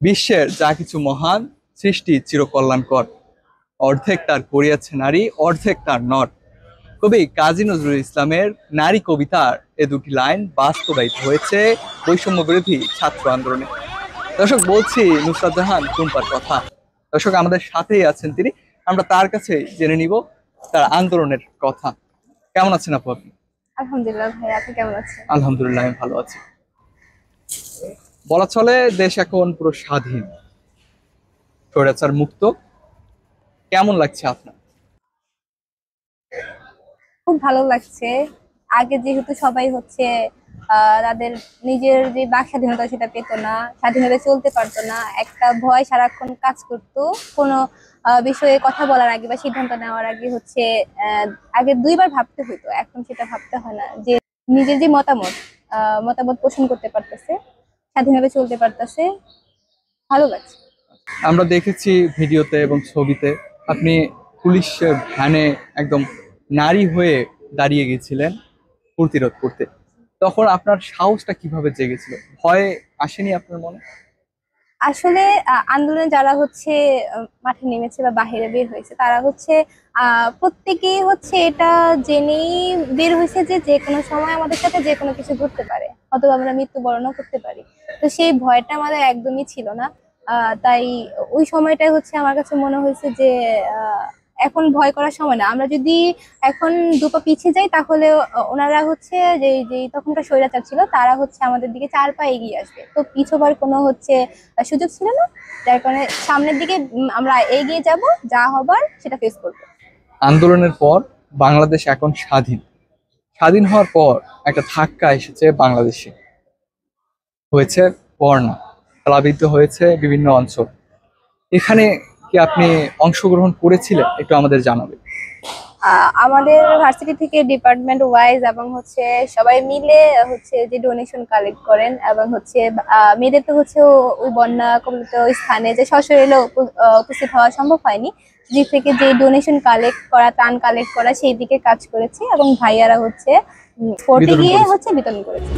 বিশ্বের যা কিছু মহান সৃষ্টি চিরকল্যাণকর, অর্ধেক তার করিয়াছে নারী, অর্ধেক তার নর। কবি কাজী নজরুল ইসলামের নারী কবিতার এ দুটি লাইন বাস্তবায়িত হয়েছে বৈষম্য বিরোধী ছাত্র আন্দোলনে। দর্শক, বলছি নুসরাত জাহান টুম্পার কথা। দর্শক, আমাদের সাথেই আছেন তিনি, আমরা তার কাছে জেনে নিব তার আন্দোলনের কথা। কেমন আছেন আপু আপনি? আলহামদুলিল্লাহ ভাই, আপনি কেমন আছেন? আলহামদুলিল্লাহ, আমি ভালো আছি। বলা চলে দেশ এখন পুরো স্বাধীন, স্বৈরাচার মুক্ত। কেমন লাগছে আপনার? খুব ভালো লাগছে। আগে যেহেতু সবাই হচ্ছে তাদের নিজের যে বাক স্বাধীনতা সেটা পেতো না, স্বাধীনতা চলতে পারতো না, একটা ভয় সারাক্ষণ কাজ করতো। কোনো বিষয়ে কথা বলার আগে বা সিদ্ধান্ত নেওয়ার আগে হচ্ছে আগে দুইবার ভাবতে হতো, এখন সেটা ভাবতে হয় না। যে নিজের যে মতামত পোষণ করতে পারতেছে, স্বাধীনভাবে চলতে পারতেছে, ভালো লাগছে। আমরা দেখেছি ভিডিওতে এবং ছবিতে আপনি পুলিশের ভ্যানে একদম নারী হয়ে দাঁড়িয়ে গেছিলেন প্রতিরোধ করতে। তখন আপনার সাহসটা কিভাবে জেগেছিল? ভয় আসেনি আপনার মনে? আসলে আন্দোলনে যারা হচ্ছে মাঠে নেমেছে বা বাহিরে বের হয়েছে, তারা হচ্ছে প্রত্যেকেই হচ্ছে এটা জেনেই বের হয়েছে যে যে কোনো সময় আমাদের সাথে যে কোনো কিছু ঘটতে পারে, অথবা আমরা মৃত্যুবরণও করতে পারি। তো সেই ভয়টা আমাদের একদমই ছিল না। তাই ওই সময়টাই হচ্ছে আমার কাছে মনে হয়েছে যে এখন ভয় করার সময় না। আমরা যদি এখন দুপা পিছিয়ে যাই, তাহলে ওনারা হচ্ছে যে যে তখনকার স্বৈরাচার ছিল, তারা হচ্ছে আমাদের দিকে 4 পা এগিয়ে আসবে। তো পিছোবার কোনো হচ্ছে সুযোগ ছিল না। যার কারণে সামনের দিকে আমরা এগিয়ে যাব, যা হবার সেটা ফেস করবো। আন্দোলনের পর বাংলাদেশ এখন স্বাধীন। স্বাধীন হওয়ার পর একটা ধাক্কা এসেছে বাংলাদেশে, হয়েছে বন্যা, প্লাবিত হয়েছে বিভিন্ন অঞ্চল। এখানে কি আপনি অংশগ্রহণ করেছিলেন? একটু আমাদের জানাবেন। আমাদের ভার্সিটি থেকে ডিপার্টমেন্ট ওয়াইজ এবং হচ্ছে সবাই মিলে হচ্ছে যে ডোনেশন কালেক্ট করেন, এবং হচ্ছে মেয়েদের তো হচ্ছে ওই বন্যা কবলিত স্থানে যে সশরীরে উপস্থিত হওয়া সম্ভব হয়নি। যে থেকে যে ডোনেশন কালেক্ট করা, ত্রাণ কালেক্ট করা, সেই দিকে কাজ করেছি, এবং ভাইয়ারা হচ্ছে স্পটে বিতরণ গিয়ে করেছে। হচ্ছে বিতরণ করেছে।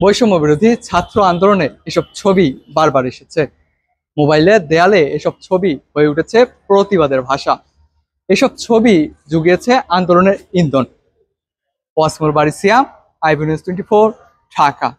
বৈষম্য বিরোধী ছাত্র আন্দোলনে এসব ছবি বারবার এসেছে, মোবাইলের দেয়ালে এসব ছবি হয়ে উঠেছে প্রতিবাদের ভাষা। এসব ছবি জুগিয়েছে আন্দোলনের ইন্ধন। ওয়াসমুল বাড়ি সিয়াম, আইবি নিউজ 24, ঢাকা।